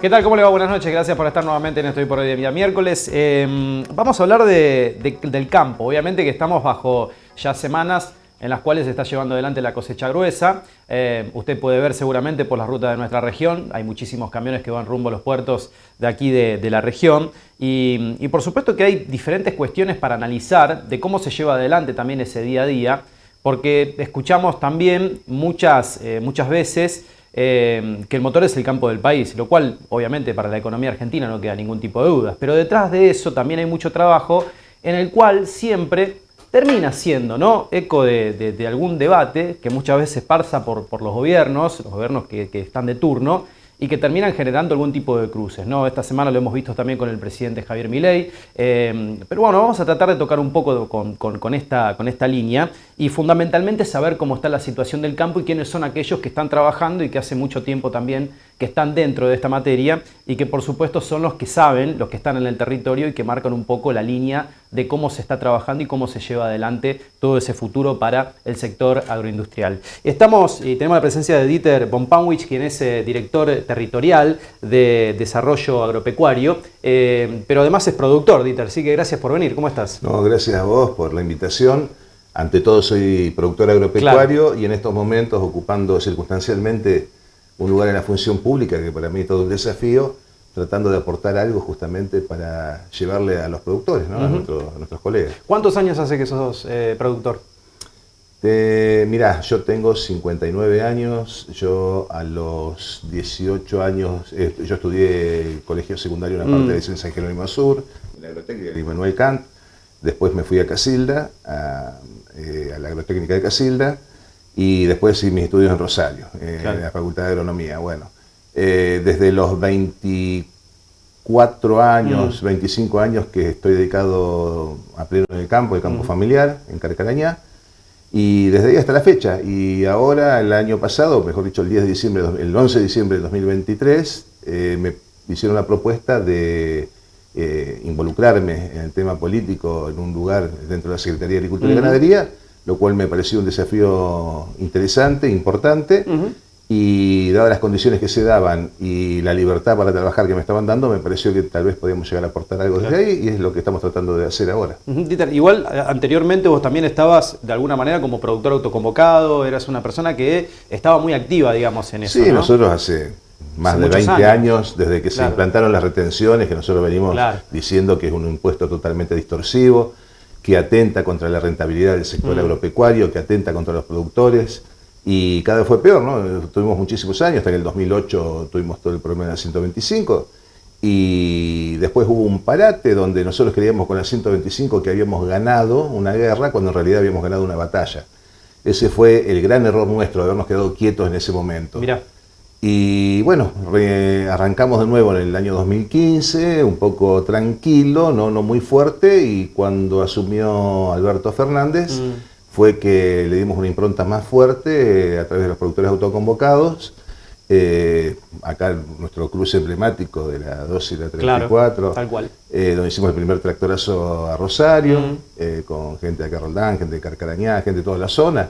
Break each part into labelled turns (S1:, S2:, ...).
S1: ¿Qué tal? ¿Cómo le va? Buenas noches. Gracias por estar nuevamente en Estoy por Hoy de día miércoles. Vamos a hablar del campo. Obviamente que estamos bajo ya semanas en las cuales se está llevando adelante la cosecha gruesa. Usted puede ver seguramente por las rutas de nuestra región. Hay muchísimos camiones que van rumbo a los puertos de aquí de la región. Y por supuesto que hay diferentes cuestiones para analizar de cómo se lleva adelante también ese día a día. Porque escuchamos también muchas veces que el motor es el campo del país, lo cual obviamente para la economía argentina no queda ningún tipo de dudas, pero detrás de eso también hay mucho trabajo en el cual siempre termina siendo, ¿no?, eco de algún debate que muchas veces pasa por los gobiernos que están de turno y que terminan generando algún tipo de cruces, ¿no? Esta semana lo hemos visto también con el presidente Javier Milei, pero bueno, vamos a tratar de tocar un poco con esta línea y fundamentalmente saber cómo está la situación del campo y quiénes son aquellos que están trabajando y que hace mucho tiempo también que están dentro de esta materia y que por supuesto son los que saben, los que están en el territorio y que marcan un poco la línea de cómo se está trabajando y cómo se lleva adelante todo ese futuro para el sector agroindustrial. Tenemos la presencia de Dieter von Panwitz, quien es director territorial de desarrollo agropecuario, pero además es productor, Dieter, así que gracias por venir. ¿Cómo estás?
S2: No, gracias a vos por la invitación. Ante todo soy productor agropecuario, claro, y en estos momentos ocupando circunstancialmente un lugar en la función pública, que para mí es todo un desafío, tratando de aportar algo justamente para llevarle a los productores, ¿no? A nuestros colegas.
S1: ¿Cuántos años hace que sos productor?
S2: Mirá, yo tengo 59 años, yo a los 18 años, yo estudié el colegio secundario en la parte de San Jerónimo Sur, en la agrotécnica de Immanuel Kant, después me fui a Casilda, a la agrotécnica de Casilda, y después hice mis estudios en Rosario, claro, en la Facultad de Agronomía. Bueno, desde los 24 años, 25 años que estoy dedicado a pleno en el campo familiar, en Carcarañá, y desde ahí hasta la fecha. Y ahora, el año pasado, mejor dicho, el 11 de diciembre de 2023, me hicieron la propuesta de involucrarme en el tema político en un lugar dentro de la Secretaría de Agricultura y Ganadería, lo cual me pareció un desafío interesante, importante, y dadas las condiciones que se daban y la libertad para trabajar que me estaban dando, me pareció que tal vez podíamos llegar a aportar algo desde ahí, y es lo que estamos tratando de hacer ahora.
S1: Dieter, igual anteriormente vos también estabas de alguna manera como productor autoconvocado, eras una persona que estaba muy activa, digamos, en eso,
S2: Sí,
S1: ¿no?
S2: Nosotros hace más de 20 años, desde que se implantaron las retenciones, que nosotros venimos diciendo que es un impuesto totalmente distorsivo, que atenta contra la rentabilidad del sector agropecuario, que atenta contra los productores, y cada vez fue peor, ¿no? Tuvimos muchísimos años, hasta que en el 2008 tuvimos todo el problema de la 125, y después hubo un parate donde nosotros creíamos con la 125 que habíamos ganado una guerra, cuando en realidad habíamos ganado una batalla. Ese fue el gran error nuestro, de habernos quedado quietos en ese momento.
S1: Mirá.
S2: Y bueno, arrancamos de nuevo en el año 2015, un poco tranquilo, no muy fuerte, y cuando asumió Alberto Fernández fue que le dimos una impronta más fuerte a través de los productores autoconvocados. Acá nuestro cruce emblemático de la 2 y la 34,
S1: claro, tal cual.
S2: Donde hicimos el primer tractorazo a Rosario, con gente de acá Roldán, gente de Carcarañá, gente de toda la zona,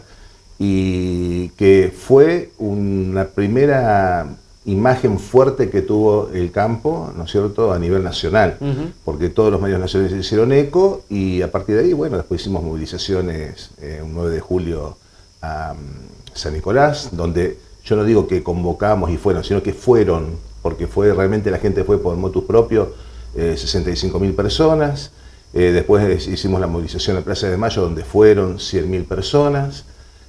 S2: y que fue una primera imagen fuerte que tuvo el campo, ¿no es cierto?, a nivel nacional, porque todos los medios nacionales se hicieron eco, y a partir de ahí, bueno, después hicimos movilizaciones un 9 de julio a San Nicolás, donde yo no digo que convocamos y fueron, sino que fueron, porque realmente la gente fue por motus propio, 65.000 personas, después hicimos la movilización en la Plaza de Mayo, donde fueron 100.000 personas,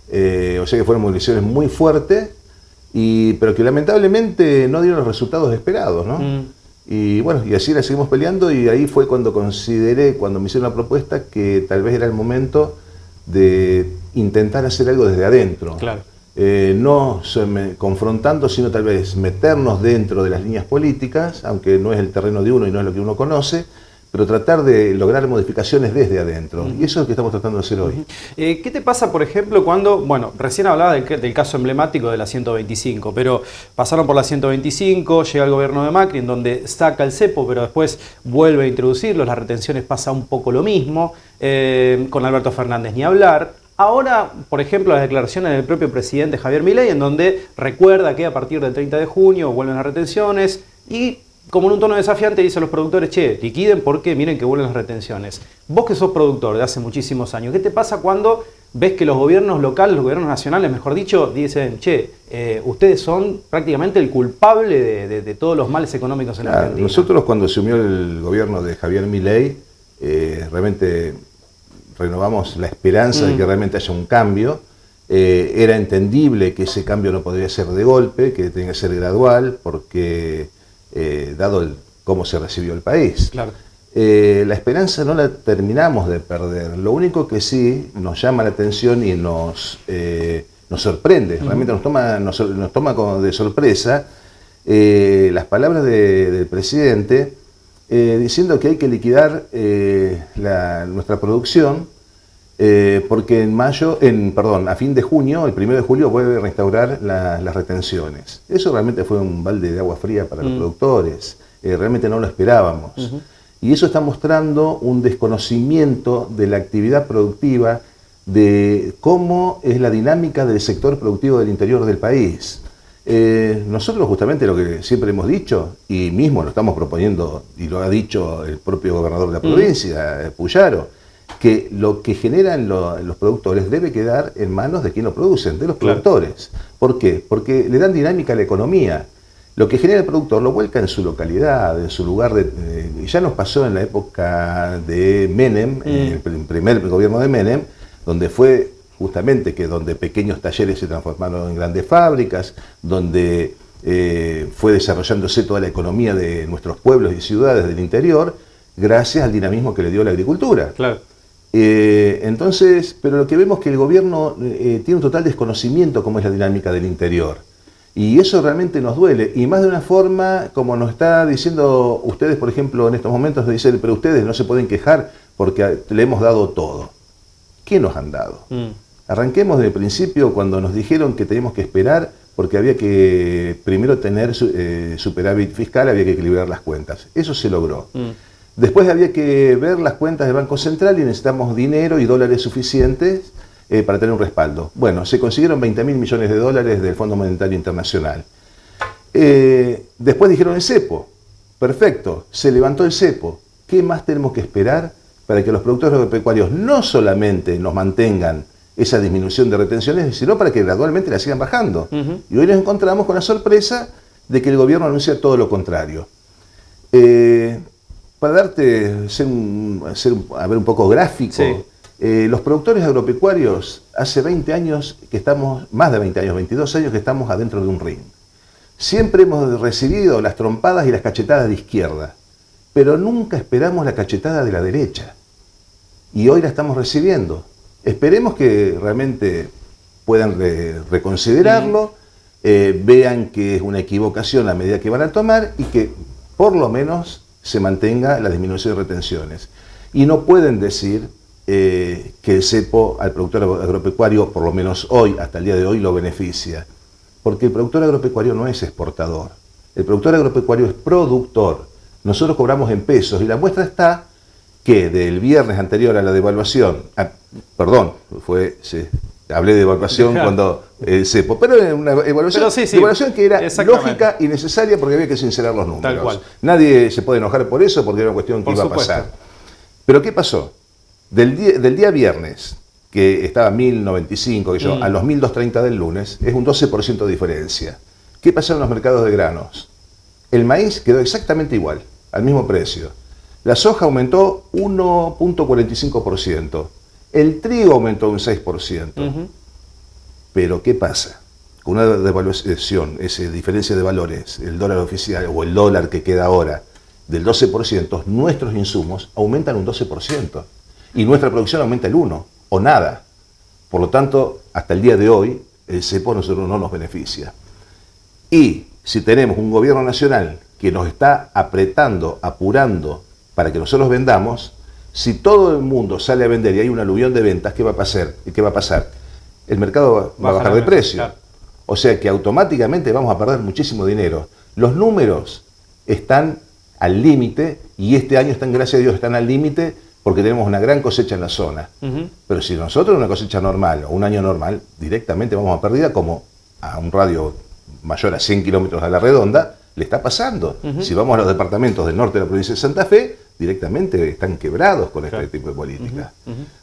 S2: o sea que fueron movilizaciones muy fuertes, pero que lamentablemente no dieron los resultados esperados, ¿no? Y bueno, y así la seguimos peleando, y ahí fue cuando consideré, cuando me hicieron la propuesta, que tal vez era el momento de intentar hacer algo desde adentro.
S1: Claro.
S2: No confrontando, sino tal vez meternos dentro de las líneas políticas, aunque no es el terreno de uno y no es lo que uno conoce, pero tratar de lograr modificaciones desde adentro. Y eso es lo que estamos tratando de hacer hoy.
S1: ¿Qué te pasa, por ejemplo, cuando, bueno, recién hablaba del caso emblemático de la 125, pero pasaron por la 125, llega el gobierno de Macri, en donde saca el cepo, pero después vuelve a introducirlo, las retenciones pasa un poco lo mismo, con Alberto Fernández ni hablar. Ahora, por ejemplo, las declaraciones del propio presidente Javier Milei, en donde recuerda que a partir del 30 de junio vuelven las retenciones y, como en un tono desafiante, dice a los productores, che, liquiden porque miren que vuelven las retenciones. Vos que sos productor de hace muchísimos años, ¿qué te pasa cuando ves que los gobiernos locales, los gobiernos nacionales, mejor dicho, dicen, che, ustedes son prácticamente el culpable de todos los males económicos en la Argentina?
S2: Nosotros, cuando asumió el gobierno de Javier Milei, realmente renovamos la esperanza de que realmente haya un cambio. Era entendible que ese cambio no podría ser de golpe, que tenía que ser gradual, porque dado cómo se recibió el país.
S1: Claro.
S2: La esperanza no la terminamos de perder. Lo único que sí nos llama la atención y nos sorprende, realmente nos toma como de sorpresa las palabras del presidente diciendo que hay que liquidar nuestra producción porque a fin de junio, el 1 de julio, vuelve a restaurar las retenciones. Eso realmente fue un balde de agua fría para los productores. Realmente no lo esperábamos. Y eso está mostrando un desconocimiento de la actividad productiva, de cómo es la dinámica del sector productivo del interior del país. Nosotros justamente lo que siempre hemos dicho, y mismo lo estamos proponiendo, y lo ha dicho el propio gobernador de la provincia, Puyaro, que lo que generan los productores debe quedar en manos de quien lo producen, de los productores. ¿Por qué? Porque le dan dinámica a la economía. Lo que genera el productor lo vuelca en su localidad, en su lugar ya nos pasó en la época de Menem, en el primer gobierno de Menem, donde fue justamente donde pequeños talleres se transformaron en grandes fábricas, donde fue desarrollándose toda la economía de nuestros pueblos y ciudades del interior, gracias al dinamismo que le dio la agricultura.
S1: Claro.
S2: Entonces, pero lo que vemos es que el gobierno tiene un total desconocimiento cómo es la dinámica del interior. Y eso realmente nos duele, y más de una forma, como nos está diciendo ustedes, por ejemplo, en estos momentos, nos dicen, pero ustedes no se pueden quejar porque le hemos dado todo. ¿Qué nos han dado? Arranquemos del principio, cuando nos dijeron que teníamos que esperar porque había que primero tener superávit fiscal, había que equilibrar las cuentas. Eso se logró. Después había que ver las cuentas del Banco Central y necesitamos dinero y dólares suficientes para tener un respaldo. Bueno, se consiguieron 20.000 millones de dólares del Fondo Monetario Internacional. Después dijeron el cepo. Perfecto, se levantó el cepo. ¿Qué más tenemos que esperar para que los productores agropecuarios no solamente nos mantengan esa disminución de retenciones, sino para que gradualmente la sigan bajando? Y hoy nos encontramos con la sorpresa de que el gobierno anuncia todo lo contrario. Para ser un poco gráfico,
S1: sí.
S2: Los productores agropecuarios hace 20 años que estamos, más de 20 años, 22 años que estamos adentro de un ring. Siempre hemos recibido las trompadas y las cachetadas de izquierda, pero nunca esperamos la cachetada de la derecha. Y hoy la estamos recibiendo. Esperemos que realmente puedan reconsiderarlo, vean que es una equivocación la medida que van a tomar y que por lo menos se mantenga la disminución de retenciones. Y no pueden decir que el cepo al productor agropecuario, por lo menos hoy, hasta el día de hoy, lo beneficia. Porque el productor agropecuario no es exportador. El productor agropecuario es productor. Nosotros cobramos en pesos y la muestra está que del viernes anterior a la devaluación, hablé de devaluación cuando el cepo, pero era una devaluación que era lógica y necesaria porque había que sincerar los números.
S1: Tal cual.
S2: Nadie se puede enojar por eso porque era una cuestión que iba a pasar. Pero ¿qué pasó? Del día viernes, que estaba a 1.095, a los 1.230 del lunes, es un 12% de diferencia. ¿Qué pasó en los mercados de granos? El maíz quedó exactamente igual, al mismo precio. La soja aumentó 1.45%. El trigo aumentó un 6%. Pero ¿qué pasa? Con una devaluación, esa diferencia de valores, el dólar oficial o el dólar que queda ahora, del 12%, nuestros insumos aumentan un 12%. Y nuestra producción aumenta el 1%, o nada. Por lo tanto, hasta el día de hoy, el cepo a nosotros no nos beneficia. Y si tenemos un gobierno nacional que nos está apretando, apurando, para que nosotros vendamos, si todo el mundo sale a vender y hay un aluvión de ventas, ¿qué va a pasar? El mercado va a bajar de precio. Claro. O sea que automáticamente vamos a perder muchísimo dinero. Los números están al límite y este año gracias a Dios, están al límite porque tenemos una gran cosecha en la zona. Pero si nosotros una cosecha normal o un año normal, directamente vamos a pérdida, como a un radio mayor a 100 kilómetros a la redonda, le está pasando. Si vamos a los departamentos del norte de la provincia de Santa Fe, directamente están quebrados con este tipo de políticas.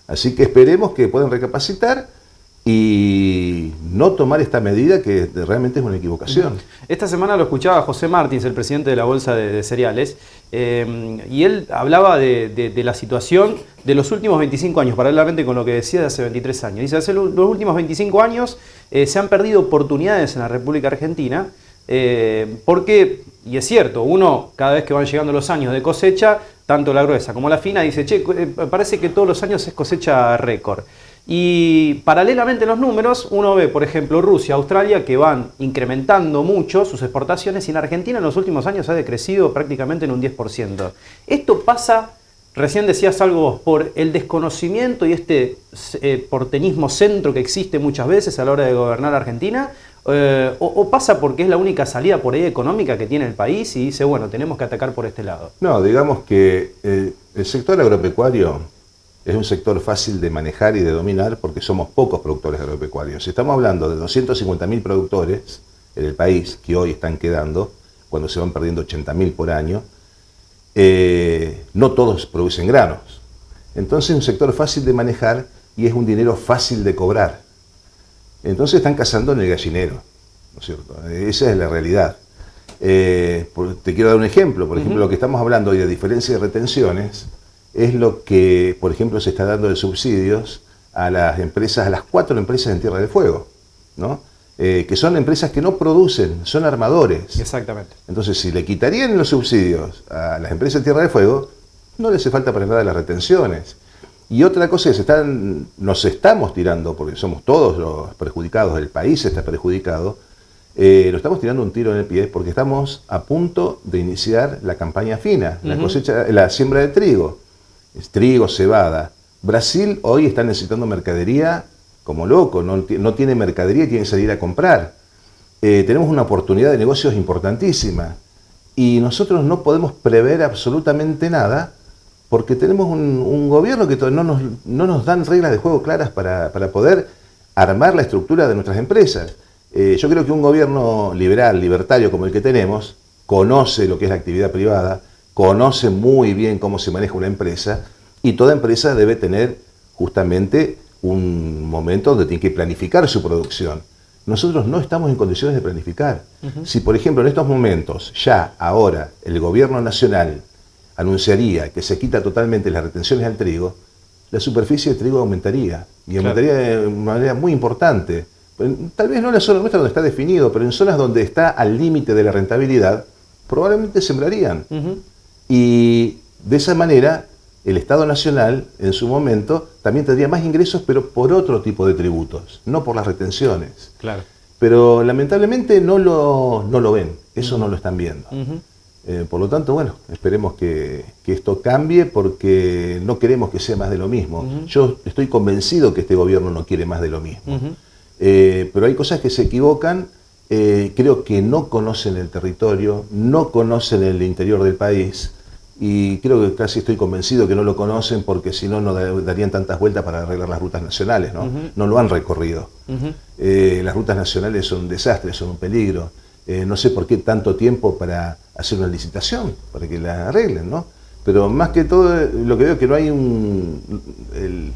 S2: Así que esperemos que puedan recapacitar y no tomar esta medida que realmente es una equivocación.
S1: Esta semana lo escuchaba José Martins, el presidente de la Bolsa de Cereales, y él hablaba de la situación de los últimos 25 años, paralelamente con lo que decía de hace 23 años. Dice, hace los últimos 25 años se han perdido oportunidades en la República Argentina, porque, y es cierto, uno cada vez que van llegando los años de cosecha, tanto la gruesa como la fina, dice, che, parece que todos los años es cosecha récord. Y paralelamente en los números, uno ve, por ejemplo, Rusia, Australia, que van incrementando mucho sus exportaciones, y en Argentina en los últimos años ha decrecido prácticamente en un 10%. Esto pasa, recién decías algo vos, por el desconocimiento y este porteñismo centro que existe muchas veces a la hora de gobernar Argentina, o pasa porque es la única salida por ahí económica que tiene el país y dice, bueno, tenemos que atacar por este lado.
S2: No, digamos que el sector agropecuario es un sector fácil de manejar y de dominar porque somos pocos productores agropecuarios. Estamos hablando de 250.000 productores en el país que hoy están quedando, cuando se van perdiendo 80.000 por año. No todos producen granos. Entonces es un sector fácil de manejar y es un dinero fácil de cobrar. Entonces están cazando en el gallinero, ¿no es cierto? Esa es la realidad. Te quiero dar un ejemplo. Por ejemplo, lo que estamos hablando hoy de diferencia de retenciones es lo que, por ejemplo, se está dando de subsidios a las empresas, a las 4 empresas en Tierra del Fuego, ¿no? Que son empresas que no producen, son armadores.
S1: Exactamente.
S2: Entonces, si le quitarían los subsidios a las empresas en Tierra del Fuego, no les hace falta para nada las retenciones. Y otra cosa es, nos estamos tirando, porque somos todos los perjudicados, el país está perjudicado, nos estamos tirando un tiro en el pie porque estamos a punto de iniciar la campaña fina, la cosecha, la siembra de trigo. Es trigo, cebada. Brasil hoy está necesitando mercadería como loco, no tiene mercadería y tiene que salir a comprar. Tenemos una oportunidad de negocios importantísima y nosotros no podemos prever absolutamente nada porque tenemos un gobierno que no nos dan reglas de juego claras para poder armar la estructura de nuestras empresas. Yo creo que un gobierno liberal, libertario como el que tenemos, conoce lo que es la actividad privada, conoce muy bien cómo se maneja una empresa y toda empresa debe tener justamente un momento donde tiene que planificar su producción. Nosotros no estamos en condiciones de planificar. Si, por ejemplo, en estos momentos, ya ahora, el gobierno nacional anunciaría que se quita totalmente las retenciones al trigo, la superficie de trigo aumentaría, y aumentaría de una manera muy importante. Tal vez no en la zona nuestra donde está definido, pero en zonas donde está al límite de la rentabilidad, probablemente sembrarían. Y de esa manera, el Estado Nacional, en su momento, también tendría más ingresos, pero por otro tipo de tributos, no por las retenciones.
S1: Claro.
S2: Pero lamentablemente no lo ven, eso no lo están viendo. Por lo tanto, bueno, esperemos que esto cambie porque no queremos que sea más de lo mismo. Yo estoy convencido que este gobierno no quiere más de lo mismo. Pero hay cosas que se equivocan, creo que no conocen el territorio, no conocen el interior del país y creo que casi estoy convencido que no lo conocen porque si no, no darían tantas vueltas para arreglar las rutas nacionales, ¿no? No lo han recorrido. Las rutas nacionales son un desastre, son un peligro. No sé por qué tanto tiempo para hacer una licitación, para que la arreglen, ¿no? Pero más que todo, lo que veo es que no hay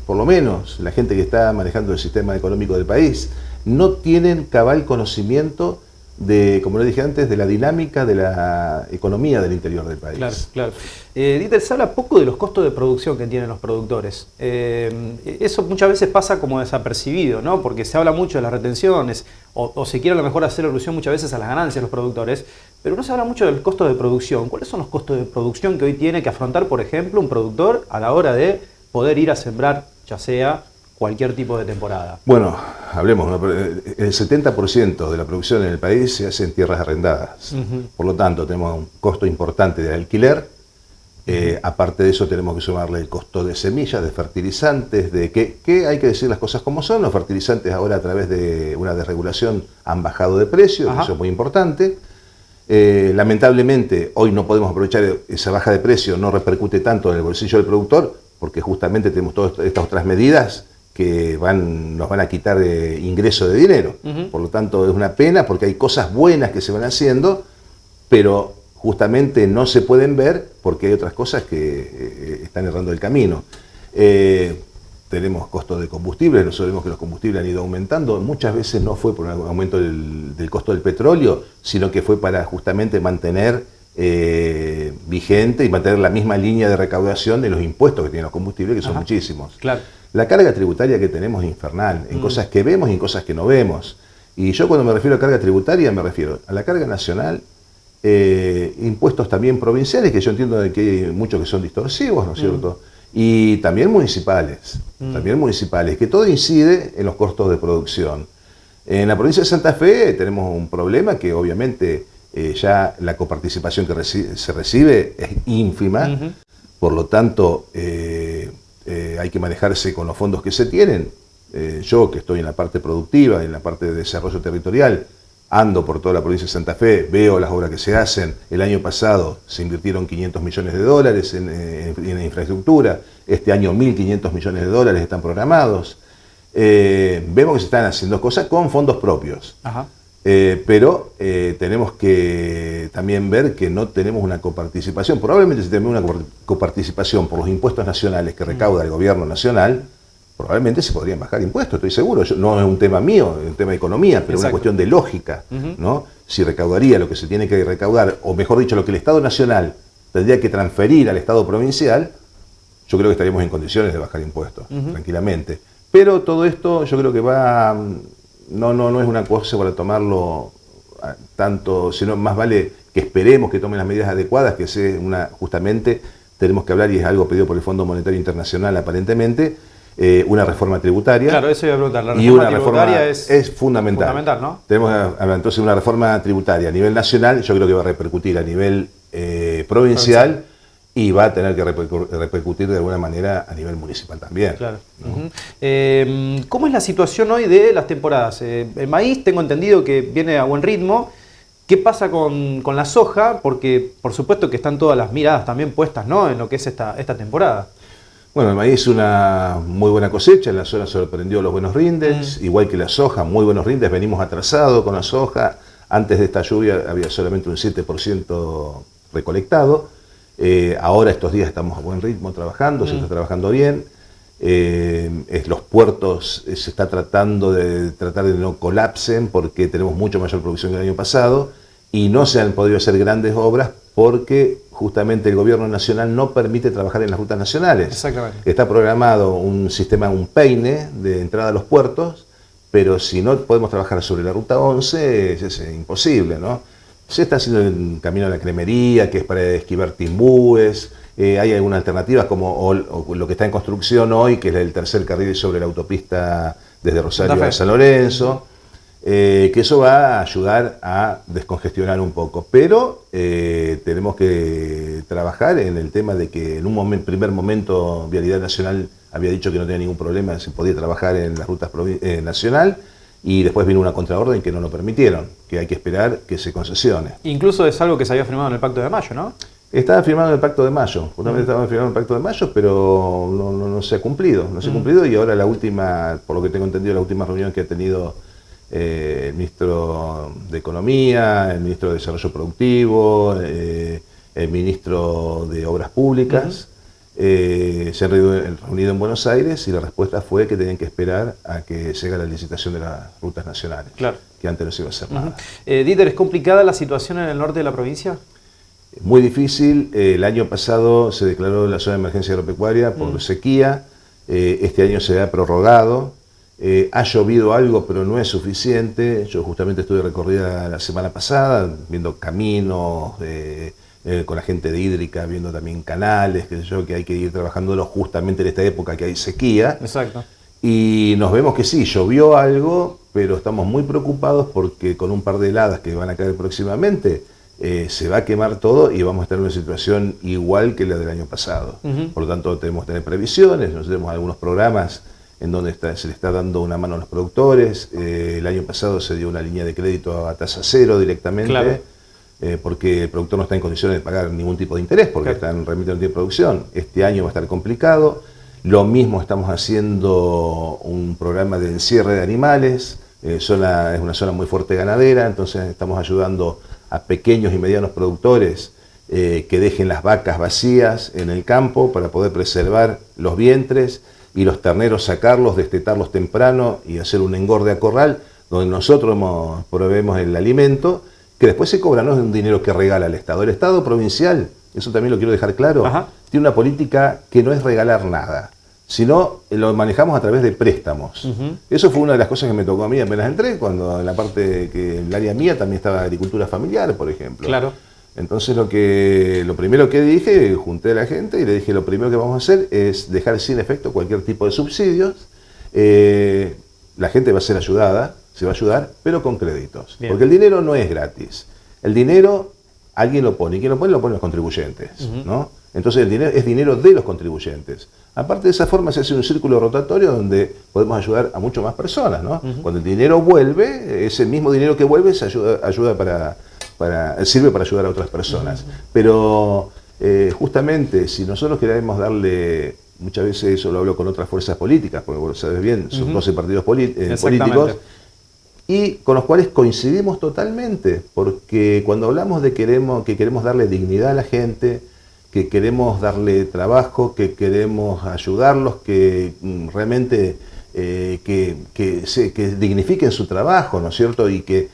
S2: por lo menos la gente que está manejando el sistema económico del país, no tienen cabal conocimiento de, como le dije antes, de la dinámica de la economía del interior del país.
S1: Claro, claro. Dieter, se habla poco de los costos de producción que tienen los productores. Eso muchas veces pasa como desapercibido, ¿no? Porque se habla mucho de las retenciones, o se quiere a lo mejor hacer alusión muchas veces a las ganancias de los productores, pero no se habla mucho del costo de producción. ¿Cuáles son los costos de producción que hoy tiene que afrontar, por ejemplo, un productor a la hora de poder ir a sembrar, ya sea cualquier tipo de temporada?
S2: Bueno, hablemos, ¿no? El 70% de la producción en el país se hace en tierras arrendadas. Por lo tanto, tenemos un costo importante de alquiler. Aparte de eso, tenemos que sumarle el costo de semillas, de fertilizantes, de que hay que decir las cosas como son. Los fertilizantes ahora, a través de una desregulación, han bajado de precio, eso es muy importante. Lamentablemente, hoy no podemos aprovechar esa baja de precio, no repercute tanto en el bolsillo del productor, porque justamente tenemos todas estas otras medidas que nos van a quitar ingreso de dinero. Por lo tanto, es una pena porque hay cosas buenas que se van haciendo, pero justamente no se pueden ver porque hay otras cosas que están errando el camino. Tenemos costos de combustible, nosotros vemos que los combustibles han ido aumentando, muchas veces no fue por un aumento del costo del petróleo, sino que fue para justamente mantener vigente y mantener la misma línea de recaudación de los impuestos que tienen los combustibles, que son muchísimos.
S1: Claro.
S2: La carga tributaria que tenemos es infernal, en cosas que vemos y en cosas que no vemos. Y yo cuando me refiero a carga tributaria me refiero a la carga nacional, impuestos también provinciales, que yo entiendo de que hay muchos que son distorsivos, ¿no es cierto? Y también municipales, que todo incide en los costos de producción. En la provincia de Santa Fe tenemos un problema que obviamente ya la coparticipación que se recibe es ínfima, por lo tanto hay que manejarse con los fondos que se tienen. Yo que estoy en la parte productiva, en la parte de desarrollo territorial, ando por toda la provincia de Santa Fe, veo las obras que se hacen. El año pasado se invirtieron 500 millones de dólares en infraestructura. Este año 1.500 millones de dólares están programados. Vemos que se están haciendo cosas con fondos propios. Pero tenemos que también ver que no tenemos una coparticipación. Probablemente si tenemos una coparticipación por los impuestos nacionales que recauda el gobierno nacional, probablemente se podrían bajar impuestos, estoy seguro. No es un tema mío, es un tema de economía, pero es una cuestión de lógica, ¿no? Si recaudaría lo que se tiene que recaudar, o mejor dicho, lo que el Estado Nacional tendría que transferir al Estado Provincial, yo creo que estaríamos en condiciones de bajar impuestos, tranquilamente. Pero todo esto yo creo que no es una cosa para tomarlo tanto, sino más vale que esperemos que tomen las medidas adecuadas, que justamente tenemos que hablar, y es algo pedido por el Fondo Monetario Internacional aparentemente, una reforma tributaria.
S1: Claro, eso iba a preguntar. La
S2: reforma y una reforma es fundamental, ¿no? Tenemos entonces una reforma tributaria a nivel nacional, yo creo que va a repercutir a nivel provincial y va a tener que repercutir de alguna manera a nivel municipal también.
S1: Claro. ¿Cómo es la situación hoy de las temporadas? El maíz, tengo entendido que viene a buen ritmo. ¿Qué pasa con la soja? Porque por supuesto que están todas las miradas también puestas, ¿no?, en lo que es esta temporada.
S2: Bueno, el maíz es una muy buena cosecha, en la zona sorprendió los buenos rindes, igual que la soja, muy buenos rindes, venimos atrasados con la soja, antes de esta lluvia había solamente un 7% recolectado, ahora estos días estamos a buen ritmo trabajando, se está trabajando bien, los puertos se está tratando de no colapsen porque tenemos mucho mayor producción que el año pasado y no se han podido hacer grandes obras porque justamente el gobierno nacional no permite trabajar en las rutas nacionales.
S1: Exactamente.
S2: Está programado un sistema, un peine de entrada a los puertos, pero si no podemos trabajar sobre la ruta 11 es imposible, ¿no? Se está haciendo el camino a la cremería, que es para esquivar timbúes, hay algunas alternativas como lo que está en construcción hoy, que es el tercer carril sobre la autopista desde Rosario a San Lorenzo. Que eso va a ayudar a descongestionar un poco, pero tenemos que trabajar en el tema de que en un primer momento Vialidad Nacional había dicho que no tenía ningún problema, se podía trabajar en las rutas nacional, y después vino una contraorden que no lo permitieron, que hay que esperar que se concesione.
S1: Incluso es algo que se había firmado en el Pacto de Mayo, ¿no?
S2: Estaba firmado en el Pacto de Mayo, justamente estaba firmado en el Pacto de Mayo, pero no se ha cumplido, y ahora la última, por lo que tengo entendido, la última reunión que ha tenido el ministro de Economía, el ministro de Desarrollo Productivo, el ministro de Obras Públicas, se han reunido en Buenos Aires y la respuesta fue que tenían que esperar a que llegue la licitación de las rutas nacionales, que antes no se iba a hacer nada.
S1: Dieter, ¿es complicada la situación en el norte de la provincia?
S2: Muy difícil. El año pasado se declaró la zona de emergencia agropecuaria por sequía, este año se ha prorrogado. Ha llovido algo, pero no es suficiente. Yo justamente estuve recorrida la semana pasada, viendo caminos, con la gente de hídrica, viendo también canales, que hay que ir trabajándolo justamente en esta época que hay sequía.
S1: Exacto.
S2: Y nos vemos que sí, llovió algo, pero estamos muy preocupados porque con un par de heladas que van a caer próximamente, se va a quemar todo y vamos a estar en una situación igual que la del año pasado. Por lo tanto, tenemos que tener previsiones, nosotros tenemos algunos programas en donde se le está dando una mano a los productores. El año pasado se dio una línea de crédito a tasa cero directamente, porque el productor no está en condiciones de pagar ningún tipo de interés, porque están remitiendo el tiempo de producción. Este año va a estar complicado. Lo mismo estamos haciendo un programa de encierre de animales. Es una zona muy fuerte ganadera, entonces estamos ayudando a pequeños y medianos productores que dejen las vacas vacías en el campo para poder preservar los vientres y los terneros, sacarlos, destetarlos temprano y hacer un engorde a corral, donde nosotros proveemos el alimento, que después se cobra, no es un dinero que regala el Estado. El Estado provincial, eso también lo quiero dejar claro, tiene una política que no es regalar nada, sino lo manejamos a través de préstamos. Eso fue una de las cosas que me tocó a mí apenas entré, cuando en la parte que en el área mía también estaba agricultura familiar, por ejemplo.
S1: Claro.
S2: Entonces lo primero que dije, junté a la gente y le dije, lo primero que vamos a hacer es dejar sin efecto cualquier tipo de subsidios. La gente va a ser ayudada, se va a ayudar, pero con créditos. Bien. Porque el dinero no es gratis. El dinero alguien lo pone, y quien lo pone los contribuyentes, ¿no? Entonces el dinero es dinero de los contribuyentes. Aparte de esa forma se hace un círculo rotatorio donde podemos ayudar a muchas más personas, ¿no? Cuando el dinero vuelve, ese mismo dinero que vuelve se sirve para ayudar a otras personas. Pero justamente si nosotros queremos darle, muchas veces eso lo hablo con otras fuerzas políticas, porque vos sabes bien, son 12 partidos políticos, y con los cuales coincidimos totalmente, porque cuando hablamos de que queremos darle dignidad a la gente, que queremos darle trabajo, que queremos ayudarlos, que realmente que dignifiquen su trabajo, ¿no es cierto? Y que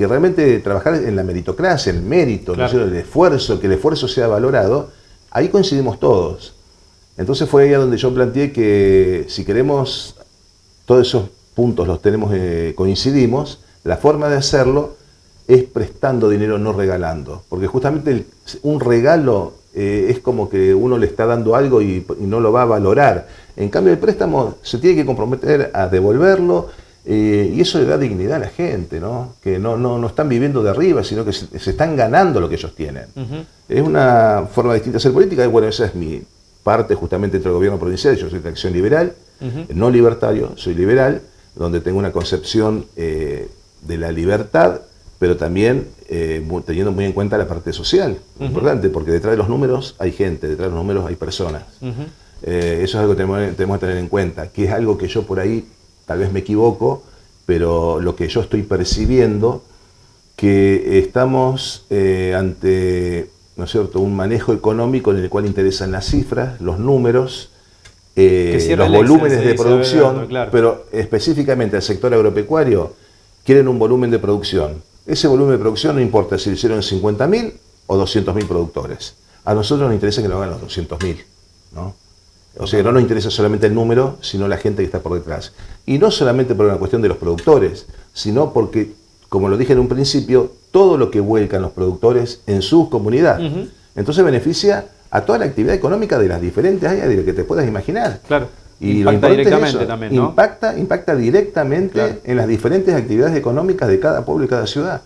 S2: realmente trabajar en la meritocracia, el mérito, ¿no es cierto? El esfuerzo, que el esfuerzo sea valorado, ahí coincidimos todos. Entonces fue ahí a donde yo planteé que si queremos todos esos puntos los tenemos, coincidimos, la forma de hacerlo es prestando dinero, no regalando. Porque justamente un regalo es como que uno le está dando algo y no lo va a valorar. En cambio el préstamo se tiene que comprometer a devolverlo, y eso le da dignidad a la gente, ¿no? Que no están viviendo de arriba, sino que se están ganando lo que ellos tienen. Es una forma distinta de hacer política, y bueno, esa es mi parte justamente entre el gobierno provincial. Yo soy de Acción Liberal, no libertario, soy liberal, donde tengo una concepción de la libertad, pero también teniendo muy en cuenta la parte social, importante, porque detrás de los números hay gente, detrás de los números hay personas. Eso es algo que tenemos que tener en cuenta, que es algo que yo por ahí tal vez me equivoco, pero lo que yo estoy percibiendo, que estamos ante, ¿no es cierto?, un manejo económico en el cual interesan las cifras, los números, los volúmenes de producción, pero específicamente al sector agropecuario quieren un volumen de producción. Ese volumen de producción no importa si lo hicieron 50.000 o 200.000 productores. A nosotros nos interesa que lo hagan los 200.000, ¿no? O sea, no nos interesa solamente el número, sino la gente que está por detrás. Y no solamente por una cuestión de los productores, sino porque, como lo dije en un principio, todo lo que vuelcan los productores en su comunidad. Entonces beneficia a toda la actividad económica de las diferentes áreas de lo que te puedas imaginar.
S1: Claro.
S2: Y
S1: impacta directamente también, ¿no?
S2: Impacta directamente en las diferentes actividades económicas de cada pueblo y cada ciudad.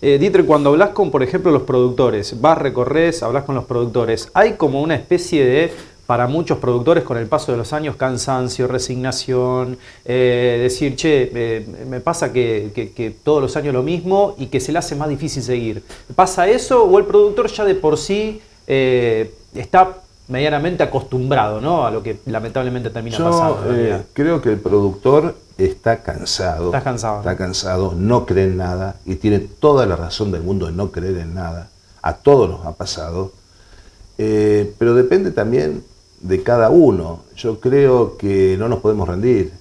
S1: Dieter, cuando hablas con, por ejemplo, los productores, recorres, hablas con los productores, hay como una especie de, para muchos productores con el paso de los años, cansancio, resignación, decir, che, me pasa que todos los años lo mismo y que se le hace más difícil seguir. ¿Pasa eso o el productor ya de por sí está medianamente acostumbrado, ¿no?, a lo que lamentablemente termina pasando?
S2: Creo que el productor está cansado.
S1: Está
S2: cansado, no cree en nada y tiene toda la razón del mundo de no creer en nada. A todos nos ha pasado. Pero depende también de cada uno. Yo creo que no nos podemos rendir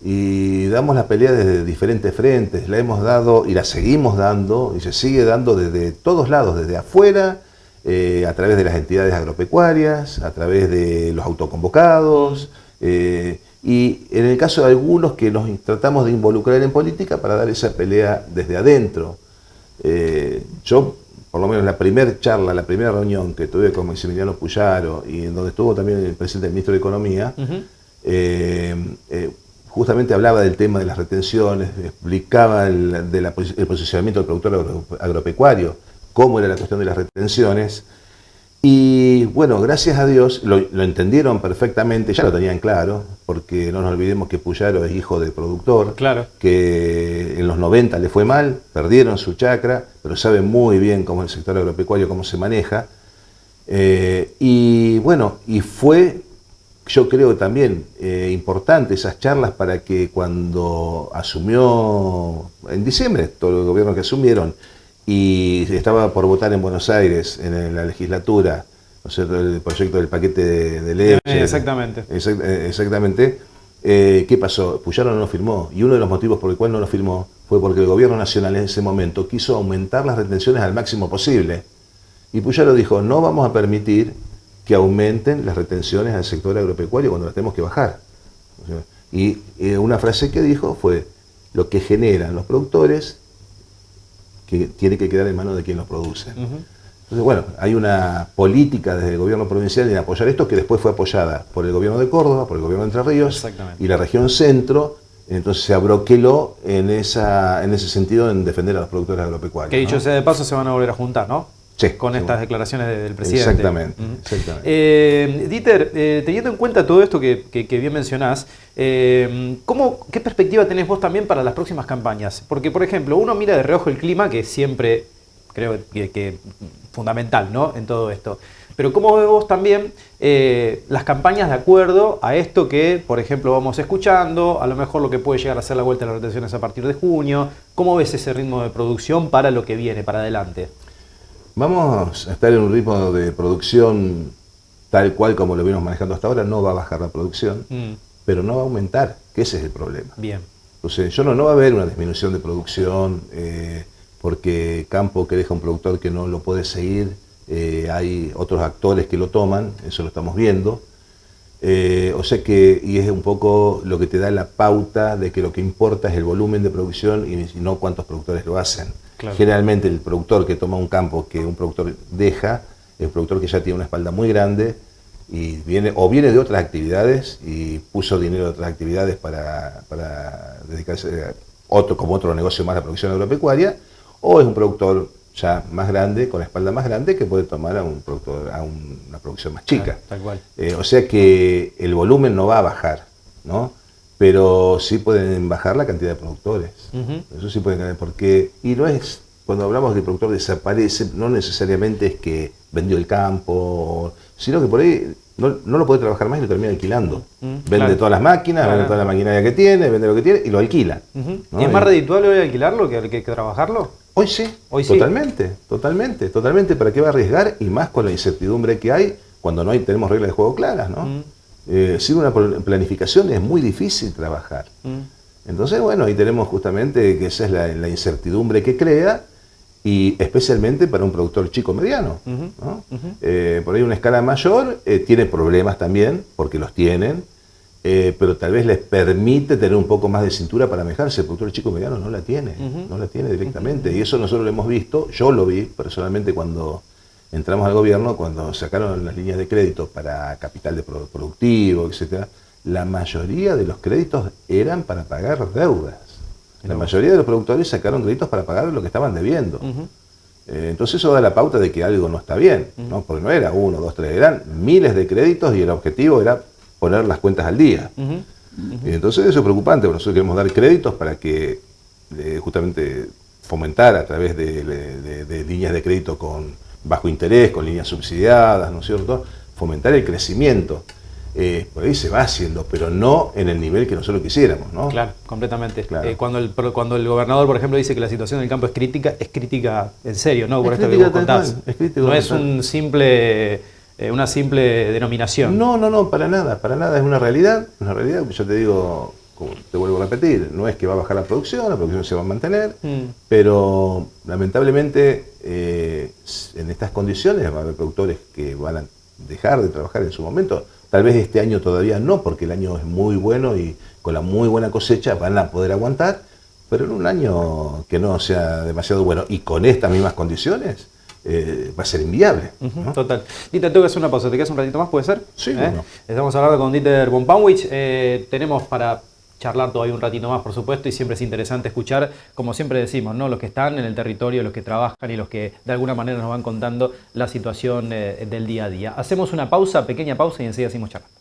S2: y damos la pelea desde diferentes frentes. La hemos dado y la seguimos dando y se sigue dando desde todos lados, desde afuera, a través de las entidades agropecuarias, a través de los autoconvocados, y en el caso de algunos que nos tratamos de involucrar en política para dar esa pelea desde adentro. Yo, por lo menos la primera charla, la primera reunión que tuve con Maximiliano Puyaro y en donde estuvo también el presidente del Ministro de Economía, justamente hablaba del tema de las retenciones, explicaba el posicionamiento del productor agropecuario, cómo era la cuestión de las retenciones, Y bueno, gracias a Dios lo entendieron perfectamente, ya lo tenían claro, porque no nos olvidemos que Puyaro es hijo de productor,
S1: Claro.
S2: que en los 90 le fue mal, perdieron su chacra, pero saben muy bien cómo es el sector agropecuario, cómo se maneja. Y bueno, y fue, yo creo también, importante esas charlas para que cuando asumió, en diciembre, todo el gobierno que asumieron, y estaba por votar en Buenos Aires, en la legislatura, ¿no es cierto?, el proyecto del paquete de leche.
S1: Exactamente.
S2: Exactamente. ¿Qué pasó? Puyaro no lo firmó, y uno de los motivos por el cual no lo firmó fue porque el gobierno nacional en ese momento quiso aumentar las retenciones al máximo posible. Y Puyaro dijo, no vamos a permitir que aumenten las retenciones al sector agropecuario cuando las tenemos que bajar. O sea, y una frase que dijo fue, lo que generan los productores que tiene que quedar en manos de quien los produce. Entonces, bueno, hay una política desde el gobierno provincial en apoyar esto que después fue apoyada por el gobierno de Córdoba, por el gobierno de Entre Ríos y la región centro. Entonces se abroqueló en ese sentido en defender a los productores agropecuarios.
S1: Que dicho
S2: ¿no?
S1: sea de paso, se van a volver a juntar, ¿no?
S2: Sí,
S1: Con estas declaraciones del presidente.
S2: Exactamente. Exactamente.
S1: Dieter, teniendo en cuenta todo esto que bien mencionás, ¿qué perspectiva tenés vos también para las próximas campañas? Porque, por ejemplo, uno mira de reojo el clima, que siempre creo que fundamental, ¿no?, en todo esto. Pero ¿cómo ves vos también las campañas de acuerdo a esto que, por ejemplo, vamos escuchando, a lo mejor lo que puede llegar a ser la vuelta de las retenciones a partir de junio? ¿Cómo ves ese ritmo de producción para lo que viene, para adelante?
S2: Vamos a estar en un ritmo de producción tal cual como lo venimos manejando hasta ahora. No va a bajar la producción, pero no va a aumentar, que ese es el problema.
S1: Bien.
S2: Entonces, no va a haber una disminución de producción porque campo que deja un productor que no lo puede seguir, hay otros actores que lo toman, eso lo estamos viendo. O sea que, y es un poco lo que te da la pauta de que lo que importa es el volumen de producción y no cuántos productores lo hacen. Claro. Generalmente el productor que toma un campo que un productor deja, es un productor que ya tiene una espalda muy grande y viene de otras actividades y puso dinero de otras actividades para dedicarse como otro negocio más a la producción agropecuaria, o es un productor ya más grande, con la espalda más grande, que puede tomar a una producción más chica.
S1: Tal cual.
S2: O sea que el volumen no va a bajar, ¿no? Pero sí pueden bajar la cantidad de productores. Eso sí pueden cambiar, porque, y no es, cuando hablamos de que el productor desaparece, no necesariamente es que vendió el campo, sino que por ahí no lo puede trabajar más y lo termina alquilando. Vende todas las máquinas, vende toda la maquinaria que tiene, vende lo que tiene y lo alquila. ¿No? ¿Y
S1: es más redituable hoy alquilarlo que trabajarlo?
S2: Hoy sí, totalmente. ¿Para qué va a arriesgar? Y más con la incertidumbre que hay cuando tenemos reglas de juego claras, ¿no? Sin una planificación es muy difícil trabajar. Entonces, bueno, ahí tenemos justamente que esa es la incertidumbre que crea, y especialmente para un productor chico mediano, ¿no? Por ahí una escala mayor tiene problemas también, porque los tienen, pero tal vez les permite tener un poco más de cintura para manejarse. El productor chico mediano no la tiene, no la tiene directamente, y eso nosotros lo hemos visto. Yo lo vi personalmente cuando entramos al gobierno, cuando sacaron las líneas de crédito para capital de productivo, etc. La mayoría de los créditos eran para pagar deudas. La mayoría de los productores sacaron créditos para pagar lo que estaban debiendo. Entonces eso da la pauta de que algo no está bien, ¿no? Porque no era 1, 2, 3, eran miles de créditos y el objetivo era poner las cuentas al día. Y entonces eso es preocupante, porque nosotros queremos dar créditos para que justamente fomentar a través de líneas de crédito con bajo interés, con líneas subsidiadas, ¿no es cierto?, fomentar el crecimiento. Por ahí se va haciendo, pero no en el nivel que nosotros quisiéramos, ¿no?
S1: Claro, completamente.
S2: Claro.
S1: Cuando el gobernador, por ejemplo, dice que la situación del campo es crítica en serio, ¿no? Por esto que vos contás. No es una simple denominación.
S2: No, para nada, es una realidad, yo te digo, como te vuelvo a repetir, no es que va a bajar la producción se va a mantener, pero lamentablemente en estas condiciones va a haber productores que van a dejar de trabajar en su momento. Tal vez este año todavía no, porque el año es muy bueno y con la muy buena cosecha van a poder aguantar, pero en un año que no sea demasiado bueno y con estas mismas condiciones va a ser inviable, ¿no?
S1: Total. Dieter, tengo que hacer una pausa. ¿Te quedas un ratito más? ¿Puede ser?
S2: Sí, bueno.
S1: Estamos hablando con Dieter von Panwitz. Tenemos para charlar todavía un ratito más, por supuesto, y siempre es interesante escuchar, como siempre decimos, ¿no? Los que están en el territorio, los que trabajan y los que de alguna manera nos van contando la situación del día a día. Hacemos una pausa, pequeña pausa, y enseguida seguimos charlando.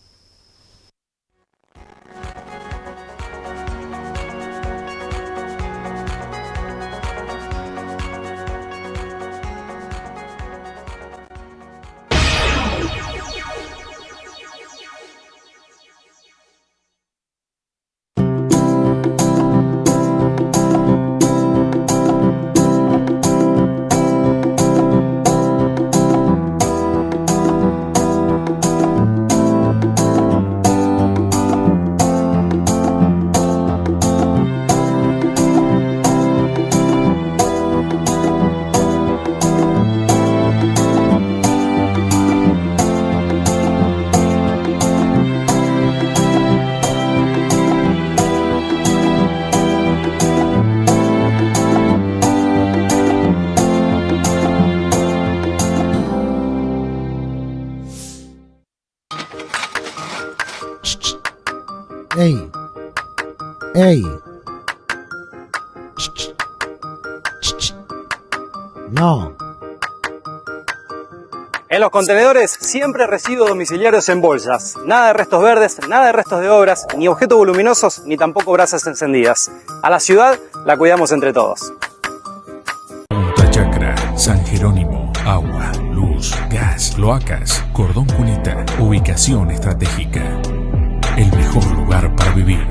S3: ¡Ey! ¡Ey! ¡No!
S1: En los contenedores siempre residuos domiciliarios en bolsas. Nada de restos verdes, nada de restos de obras, ni objetos voluminosos, ni tampoco brasas encendidas. A la ciudad la cuidamos entre todos.
S4: Punta Chacra, San Jerónimo, agua, luz, gas, cloacas, Cordón Cuneta, ubicación estratégica. El mejor lugar para vivir.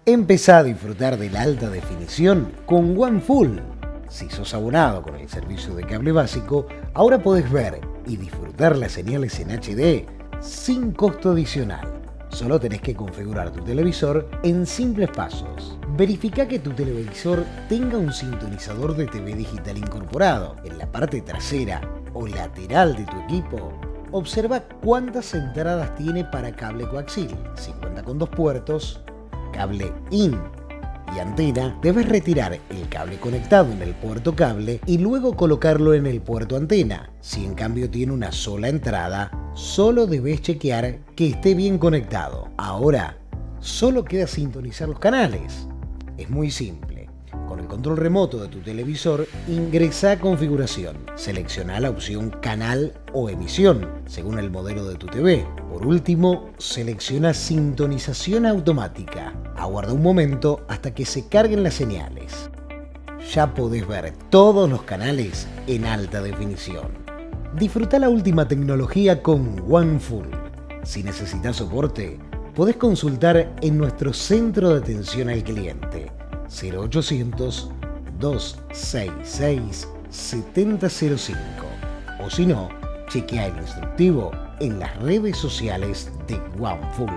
S3: Empezá a disfrutar de la alta definición con OneFull. Si sos abonado con el servicio de cable básico, ahora podés ver y disfrutar las señales en HD sin costo adicional. Solo tenés que configurar tu televisor en simples pasos. Verifica que tu televisor tenga un sintonizador de TV digital incorporado en la parte trasera o lateral de tu equipo. Observa cuántas entradas tiene para cable coaxil. Si cuenta con 2 puertos, cable IN y antena, debes retirar el cable conectado en el puerto cable y luego colocarlo en el puerto antena. Si en cambio tiene una sola entrada, solo debes chequear que esté bien conectado. Ahora, solo queda sintonizar los canales. Es muy simple. Con el control remoto de tu televisor, ingresa a configuración. Selecciona la opción canal o emisión, según el modelo de tu TV. Por último, selecciona sintonización automática. Aguarda un momento hasta que se carguen las señales. Ya podés ver todos los canales en alta definición. Disfruta la última tecnología con OneFull. Si necesitas soporte, podés consultar en nuestro centro de atención al cliente 0800-266-7005 o si no, chequea el instructivo en las redes sociales de OneFull.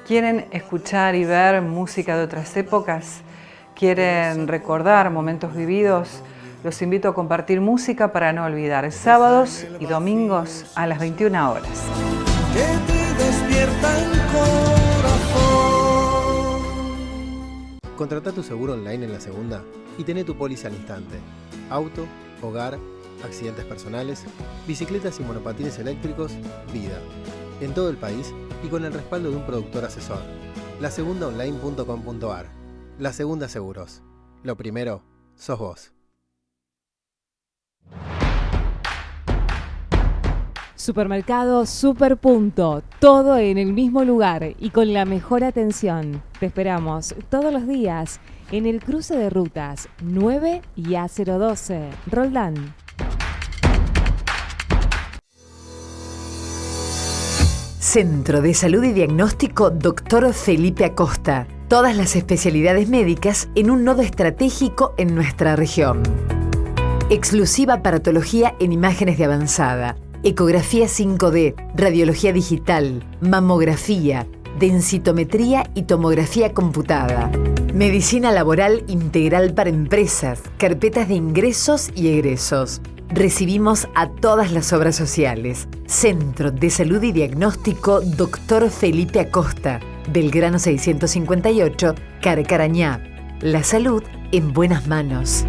S5: ¿Quieren escuchar y ver música de otras épocas? ¿Quieren recordar momentos vividos? Los invito a compartir música para no olvidar, sábados y domingos a las 21 horas.
S6: Que te despierta el corazón.
S7: Contrata tu seguro online en La Segunda y tené tu póliza al instante. Auto, hogar, accidentes personales, bicicletas y monopatines eléctricos, vida. En todo el país y con el respaldo de un productor asesor. lasegundaonline.com.ar. La Segunda Seguros. Lo primero, sos vos.
S8: Supermercado Superpunto, todo en el mismo lugar y con la mejor atención. Te esperamos todos los días en el cruce de rutas 9 y A012, Roldán.
S9: Centro de Salud y Diagnóstico Dr. Felipe Acosta. Todas las especialidades médicas en un nodo estratégico en nuestra región. Exclusiva aparatología en imágenes de avanzada. Ecografía 5D, radiología digital, mamografía, densitometría y tomografía computada. Medicina laboral integral para empresas, carpetas de ingresos y egresos. Recibimos a todas las obras sociales. Centro de Salud y Diagnóstico Dr. Felipe Acosta, Belgrano 658, Carcarañá. La salud en buenas manos.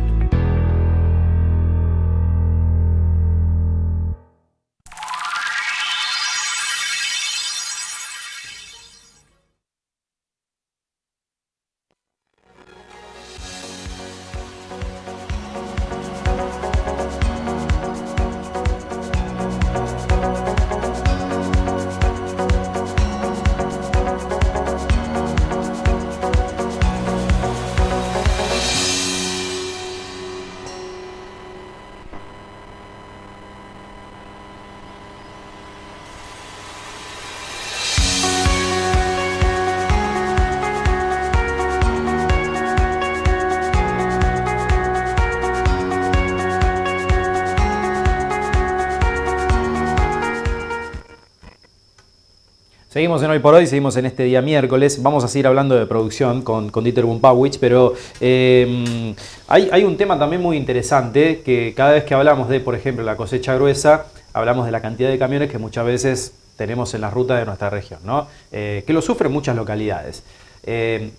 S1: Seguimos en Hoy por Hoy, seguimos en este día miércoles. Vamos a seguir hablando de producción con Dieter Bumpawich, pero hay un tema también muy interesante que cada vez que hablamos de, por ejemplo, la cosecha gruesa, hablamos de la cantidad de camiones que muchas veces tenemos en las rutas de nuestra región, ¿no? Que lo sufren muchas localidades.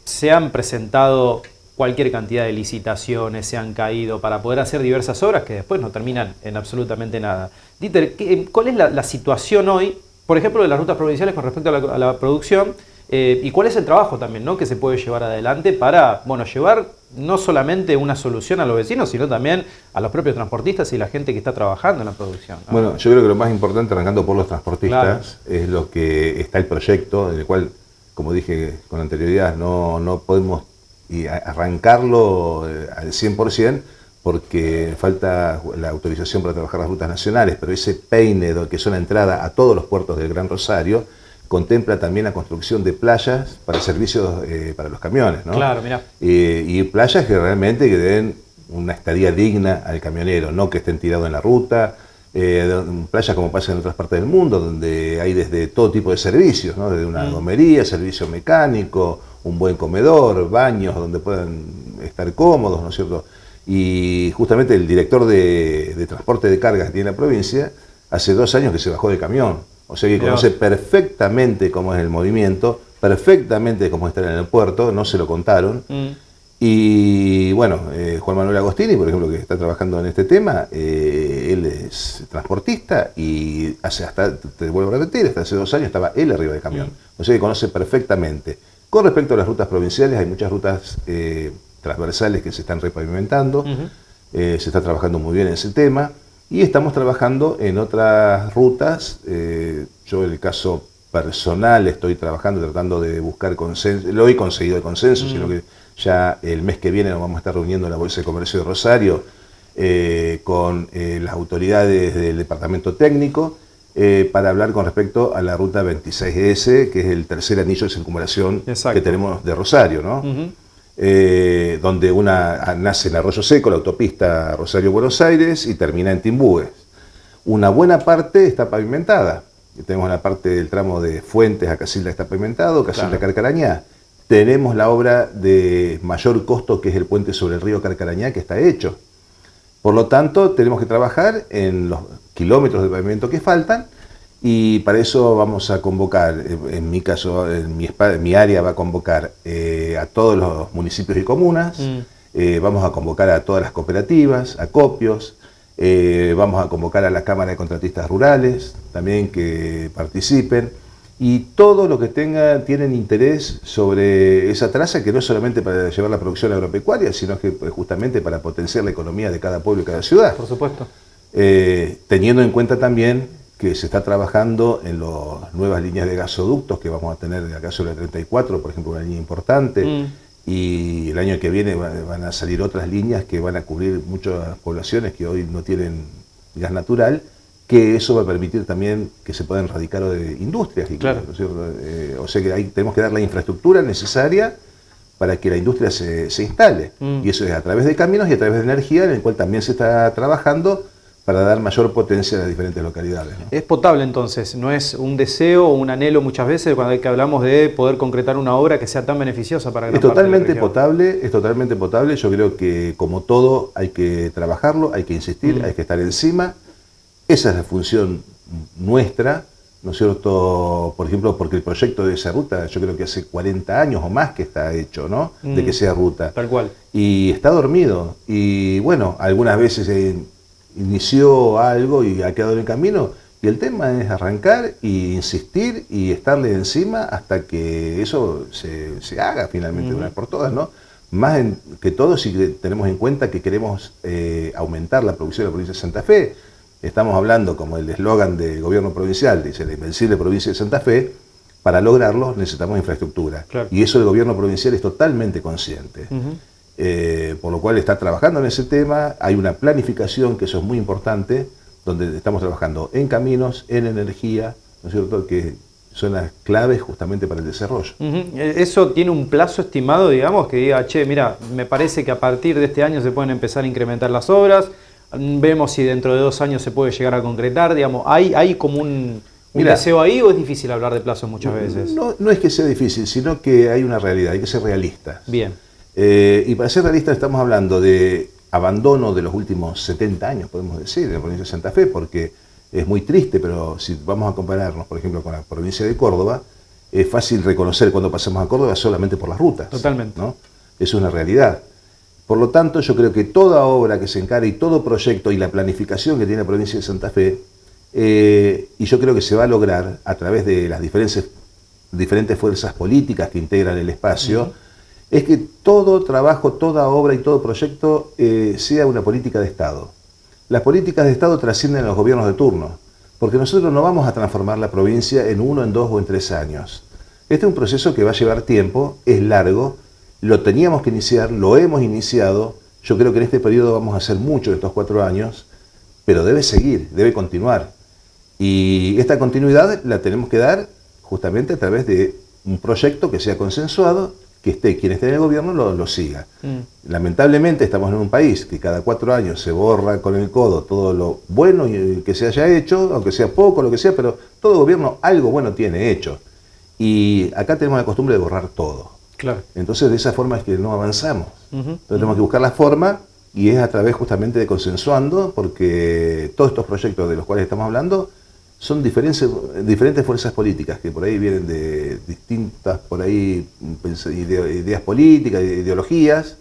S1: Se han presentado cualquier cantidad de licitaciones, se han caído para poder hacer diversas obras que después no terminan en absolutamente nada. Dieter, ¿cuál es la situación hoy, por ejemplo, de las rutas provinciales con respecto a la producción? ¿Y cuál es el trabajo también, ¿no?, que se puede llevar adelante para, bueno, llevar no solamente una solución a los vecinos, sino también a los propios transportistas y la gente que está trabajando en la producción, ¿no?
S2: Bueno, yo creo que lo más importante, arrancando por los transportistas, es lo que está el proyecto, en el cual, como dije con anterioridad, no podemos arrancarlo al 100%, porque falta la autorización para trabajar las rutas nacionales, pero ese peine que es una entrada a todos los puertos del Gran Rosario contempla también la construcción de playas para servicios para los camiones, ¿no?
S1: Claro, mirá.
S2: Y playas que realmente que den una estadía digna al camionero, no que estén tirados en la ruta, playas como pasa en otras partes del mundo, donde hay desde todo tipo de servicios, ¿no? Desde una gomería, servicio mecánico, un buen comedor, baños donde puedan estar cómodos, ¿no es cierto? Y justamente el director de transporte de cargas que tiene la provincia, hace 2 años que se bajó del camión. O sea que conoce perfectamente cómo es el movimiento, perfectamente cómo está en el puerto, no se lo contaron. Y bueno, Juan Manuel Agostini, por ejemplo, que está trabajando en este tema, él es transportista y te vuelvo a repetir, hasta hace 2 años estaba él arriba del camión. O sea que conoce perfectamente. Con respecto a las rutas provinciales, hay muchas rutas transversales que se están repavimentando, se está trabajando muy bien en ese tema. Y estamos trabajando en otras rutas. Yo en el caso personal estoy tratando de buscar consenso. Lo he conseguido el consenso, sino que ya el mes que viene nos vamos a estar reuniendo en la Bolsa de Comercio de Rosario con las autoridades del departamento técnico para hablar con respecto a la ruta 26S, que es el tercer anillo de circunvalación que tenemos de Rosario, ¿no? Donde una nace en Arroyo Seco, la autopista Rosario-Buenos Aires, y termina en Timbúes. Una buena parte está pavimentada. Tenemos la parte del tramo de Fuentes a Casilda está pavimentado, Casilda a Carcarañá. Tenemos la obra de mayor costo, que es el puente sobre el río Carcarañá, que está hecho. Por lo tanto, tenemos que trabajar en los kilómetros de pavimento que faltan, y para eso vamos a convocar, en mi caso, en mi área va a convocar a todos los municipios y comunas, vamos a convocar a todas las cooperativas, acopios, vamos a convocar a la Cámara de Contratistas Rurales también que participen, y todo lo que tienen interés sobre esa traza, que no es solamente para llevar la producción agropecuaria, sino que justamente para potenciar la economía de cada pueblo y cada ciudad.
S1: Por supuesto.
S2: Teniendo en cuenta también que se está trabajando en las nuevas líneas de gasoductos que vamos a tener acá sobre la 34, por ejemplo, una línea importante, y el año que viene van a salir otras líneas que van a cubrir muchas poblaciones que hoy no tienen gas natural, que eso va a permitir también que se puedan radicar industrias.
S1: Claro.
S2: ¿No es cierto? O sea que ahí tenemos que dar la infraestructura necesaria para que la industria se instale, y eso es a través de caminos y a través de energía, en el cual también se está trabajando para dar mayor potencia a las diferentes localidades, ¿no?
S1: Es potable entonces, no es un deseo o un anhelo muchas veces cuando hablamos de poder concretar una obra que sea tan beneficiosa para gran parte de la región.
S2: Es totalmente potable. Yo creo que como todo hay que trabajarlo, hay que insistir, hay que estar encima. Esa es la función nuestra, ¿no es cierto? Por ejemplo, porque el proyecto de esa ruta, yo creo que hace 40 años o más que está hecho, ¿no? De que sea ruta.
S1: Tal cual.
S2: Y está dormido. Y bueno, algunas veces inició algo y ha quedado en el camino, y el tema es arrancar y insistir y estarle encima hasta que eso se haga finalmente de una vez por todas, ¿no? Más que todo si tenemos en cuenta que queremos aumentar la producción de la provincia de Santa Fe. Estamos hablando, como el eslogan del gobierno provincial, dice la invencible provincia de Santa Fe. Para lograrlo necesitamos infraestructura,
S1: claro.
S2: Y eso el gobierno provincial es totalmente consciente. Por lo cual está trabajando en ese tema. Hay una planificación, que eso es muy importante, donde estamos trabajando en caminos, en energía, ¿no es cierto?, que son las claves justamente para el desarrollo.
S1: ¿Eso tiene un plazo estimado, digamos, que diga, che, mira, me parece que a partir de este año se pueden empezar a incrementar las obras, vemos si dentro de 2 años se puede llegar a concretar, digamos, hay como un deseo ahí o es difícil hablar de plazos muchas veces?
S2: No es que sea difícil, sino que hay una realidad, hay que ser realistas.
S1: Bien.
S2: Y para ser realistas estamos hablando de abandono de los últimos 70 años, podemos decir, de la provincia de Santa Fe, porque es muy triste, pero si vamos a compararnos, por ejemplo, con la provincia de Córdoba, es fácil reconocer cuando pasamos a Córdoba solamente por las rutas.
S1: Totalmente.
S2: ¿No? Es una realidad. Por lo tanto, yo creo que toda obra que se encare y todo proyecto y la planificación que tiene la provincia de Santa Fe, y yo creo que se va a lograr a través de las diferentes fuerzas políticas que integran el espacio, es que todo trabajo, toda obra y todo proyecto sea una política de Estado. Las políticas de Estado trascienden a los gobiernos de turno, porque nosotros no vamos a transformar la provincia en 1, en 2 o en 3 años. Este es un proceso que va a llevar tiempo, es largo, lo teníamos que iniciar, lo hemos iniciado, yo creo que en este periodo vamos a hacer mucho en estos 4 años, pero debe seguir, debe continuar. Y esta continuidad la tenemos que dar justamente a través de un proyecto que sea consensuado, que quien esté en el gobierno lo siga. Lamentablemente estamos en un país que cada 4 años se borra con el codo todo lo bueno que se haya hecho, aunque sea poco, lo que sea, pero todo gobierno algo bueno tiene hecho. Y acá tenemos la costumbre de borrar todo.
S1: Claro.
S2: Entonces de esa forma es que no avanzamos. Entonces tenemos que buscar la forma y es a través justamente de consensuando, porque todos estos proyectos de los cuales estamos hablando son diferentes fuerzas políticas que por ahí vienen de distintas por ahí ideas políticas, ideologías,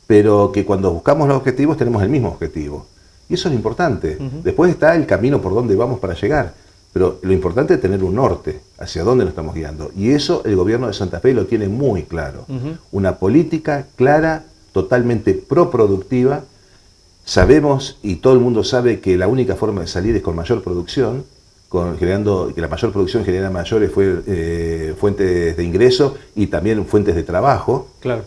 S2: pero que cuando buscamos los objetivos tenemos el mismo objetivo. Y eso es lo importante. Después está el camino por donde vamos para llegar, pero lo importante es tener un norte, hacia dónde nos estamos guiando. Y eso el gobierno de Santa Fe lo tiene muy claro. Una política clara, totalmente proproductiva. Sabemos, y todo el mundo sabe, que la única forma de salir es con mayor producción, que la mayor producción genera mayores fuentes de ingreso y también fuentes de trabajo.
S1: Claro.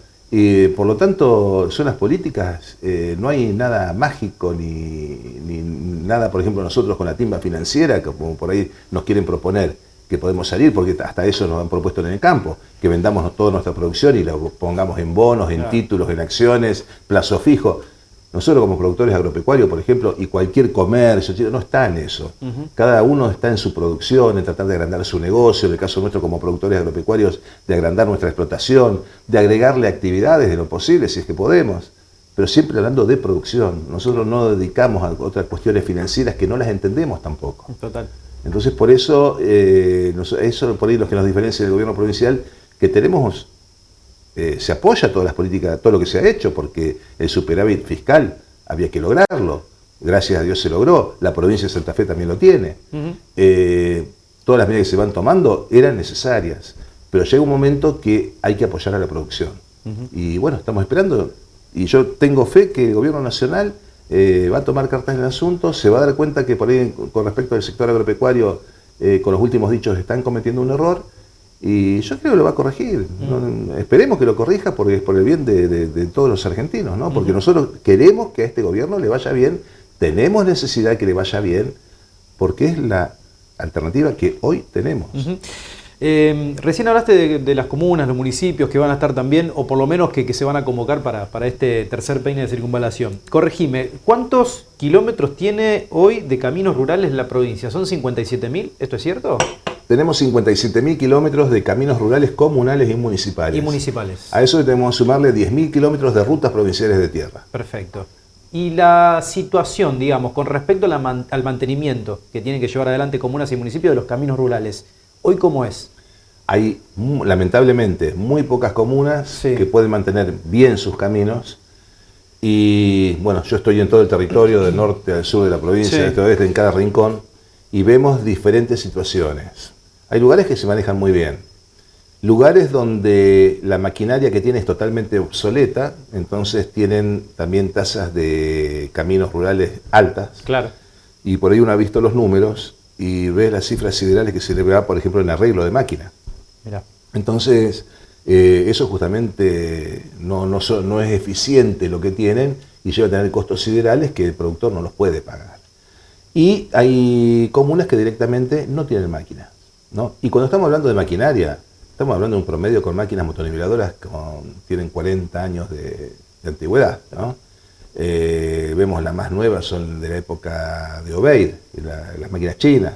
S2: Por lo tanto, son las políticas, no hay nada mágico ni nada, por ejemplo, nosotros con la timba financiera, como por ahí nos quieren proponer que podemos salir, porque hasta eso nos han propuesto en el campo, que vendamos toda nuestra producción y la pongamos en bonos, en títulos, en acciones, plazo fijo. Nosotros como productores agropecuarios, por ejemplo, y cualquier comercio, no está en eso. Cada uno está en su producción, en tratar de agrandar su negocio, en el caso nuestro como productores agropecuarios, de agrandar nuestra explotación, de agregarle actividades de lo posible, si es que podemos, pero siempre hablando de producción. Nosotros no dedicamos a otras cuestiones financieras que no las entendemos tampoco.
S1: Total.
S2: Entonces, por eso, eso por ahí lo que nos diferencia del gobierno provincial, que tenemos... se apoya todas las políticas, todo lo que se ha hecho, porque el superávit fiscal había que lograrlo. Gracias a Dios se logró. La provincia de Santa Fe también lo tiene. Todas las medidas que se van tomando eran necesarias, pero llega un momento que hay que apoyar a la producción. Y bueno, estamos esperando. Y yo tengo fe que el gobierno nacional va a tomar cartas en el asunto, se va a dar cuenta que por ahí, con respecto al sector agropecuario, con los últimos dichos están cometiendo un error. Y yo creo que lo va a corregir. Esperemos que lo corrija porque es por el bien de todos los argentinos, ¿no? Porque nosotros queremos que a este gobierno le vaya bien, tenemos necesidad de que le vaya bien, porque es la alternativa que hoy tenemos.
S1: Recién hablaste de las comunas, los municipios que van a estar también, o por lo menos que se van a convocar para este tercer peine de circunvalación. Corregime, ¿cuántos kilómetros tiene hoy de caminos rurales la provincia? ¿Son 57.000? ¿Esto es cierto?
S2: Tenemos 57.000 kilómetros de caminos rurales comunales y municipales.
S1: Y municipales.
S2: A eso le tenemos que sumarle 10.000 kilómetros de rutas provinciales de tierra.
S1: Perfecto. Y la situación, digamos, con respecto al mantenimiento que tienen que llevar adelante comunas y municipios de los caminos rurales, ¿hoy cómo es?
S2: Hay, lamentablemente, muy pocas comunas que pueden mantener bien sus caminos. Y bueno, yo estoy en todo el territorio, del norte al sur de la provincia, del este a oeste, en cada rincón, y vemos diferentes situaciones. Hay lugares que se manejan muy bien, lugares donde la maquinaria que tiene es totalmente obsoleta, entonces tienen también tasas de caminos rurales altas.
S1: Claro.
S2: Y por ahí uno ha visto los números y ve las cifras siderales que se le da, por ejemplo, en arreglo de máquina.
S1: Mirá.
S2: Entonces, eso justamente no es eficiente lo que tienen y lleva a tener costos siderales que el productor no los puede pagar. Y hay comunas que directamente no tienen máquinas, ¿no? Y cuando estamos hablando de maquinaria, estamos hablando de un promedio con máquinas motoniveladoras que tienen 40 años de antigüedad, ¿no? Vemos las más nuevas son de la época de Obeid, las máquinas chinas.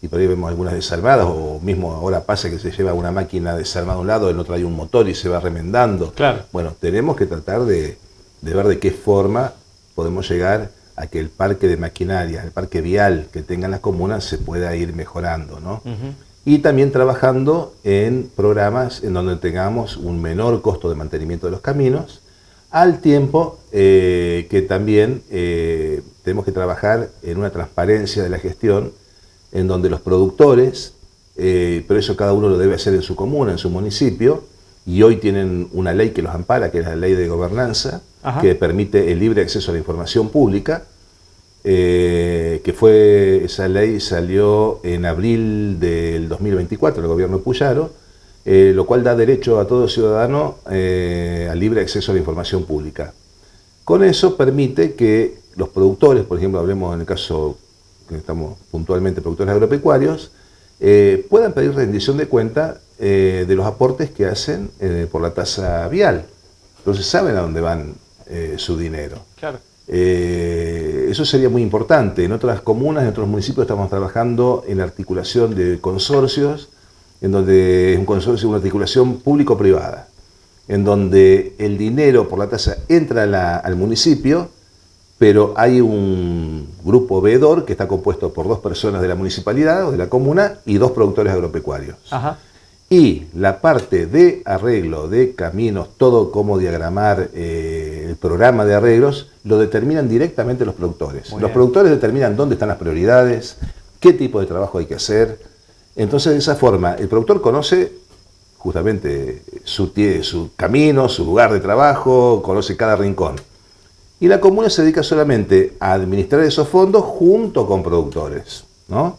S2: y por ahí vemos algunas desarmadas, o mismo ahora pasa que se lleva una máquina desarmada a un lado, el otro hay un motor y se va remendando.
S1: Claro.
S2: Bueno, tenemos que tratar de ver de qué forma podemos llegar a que el parque de maquinaria, el parque vial que tengan las comunas se pueda ir mejorando, ¿no? Y también trabajando en programas en donde tengamos un menor costo de mantenimiento de los caminos, al tiempo que también tenemos que trabajar en una transparencia de la gestión, en donde los productores, pero eso cada uno lo debe hacer en su comuna, en su municipio, y hoy tienen una ley que los ampara, que es la ley de gobernanza, que permite el libre acceso a la información pública, esa ley salió en abril del 2024, el gobierno de Puyaro, lo cual da derecho a todo ciudadano al libre acceso a la información pública. Con eso permite que los productores, por ejemplo, hablemos en el caso que estamos puntualmente productores agropecuarios, puedan pedir rendición de cuenta de los aportes que hacen por la tasa vial. Entonces saben a dónde van su dinero.
S1: Claro.
S2: Eso sería muy importante. En otras comunas, en otros municipios estamos trabajando en articulación de consorcios, en donde es un consorcio, una articulación público-privada, en donde el dinero por la tasa entra al municipio, pero hay un grupo veedor que está compuesto por 2 personas de la municipalidad o de la comuna y 2 productores agropecuarios. Y la parte de arreglo de caminos, todo cómo diagramar el programa de arreglos, lo determinan directamente los productores. Los productores determinan dónde están las prioridades, qué tipo de trabajo hay que hacer. Entonces, de esa forma, el productor conoce justamente su camino, su lugar de trabajo, conoce cada rincón. Y la comuna se dedica solamente a administrar esos fondos junto con productores, ¿no?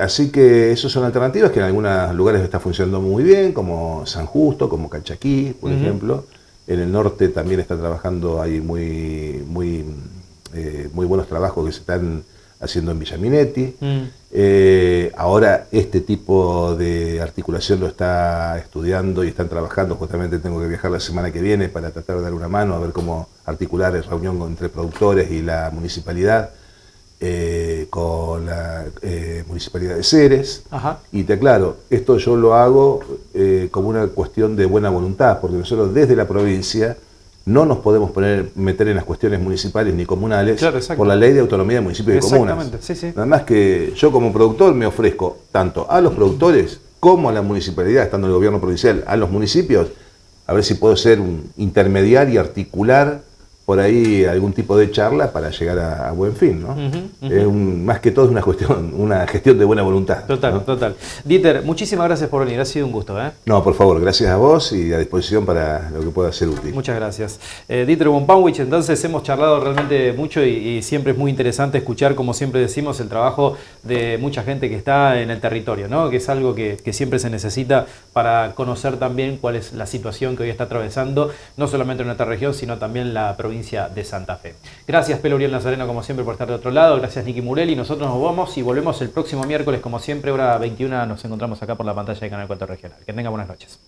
S2: Así que esas son alternativas que en algunos lugares está funcionando muy bien, como San Justo, como Calchaquí, por ejemplo. En el norte también está trabajando, hay muy buenos trabajos que se están haciendo en Villa Minetti. Ahora este tipo de articulación lo está estudiando y están trabajando. Justamente tengo que viajar la semana que viene para tratar de dar una mano, a ver cómo articular la reunión entre productores y la municipalidad, con la municipalidad de Ceres. Y te aclaro, esto yo lo hago como una cuestión de buena voluntad, porque nosotros desde la provincia no nos podemos meter en las cuestiones municipales ni comunales, por la ley de autonomía de municipios y comunas. Nada más que yo como productor me ofrezco tanto a los productores como a la municipalidad, estando en el gobierno provincial, a los municipios, a ver si puedo ser un intermediario y articular por ahí algún tipo de charla para llegar a buen fin, ¿no? Más que todo es una gestión de buena voluntad.
S1: Total, ¿no? Total. Dieter, muchísimas gracias por venir, ha sido un gusto, ¿eh?
S2: No, por favor, gracias a vos y a disposición para lo que pueda ser útil.
S1: Muchas gracias. Dieter von Panwitz, entonces hemos charlado realmente mucho y siempre es muy interesante escuchar, como siempre decimos, el trabajo de mucha gente que está en el territorio, ¿no? Que es algo que siempre se necesita para conocer también cuál es la situación que hoy está atravesando, no solamente en nuestra región, sino también la provincia de Santa Fe. Gracias, Pelo Uriel Nazareno, como siempre, por estar de otro lado. Gracias, Nicky Murelli. Nosotros nos vamos y volvemos el próximo miércoles, como siempre, hora 21. Nos encontramos acá por la pantalla de Canal 4 Regional. Que tengan buenas noches.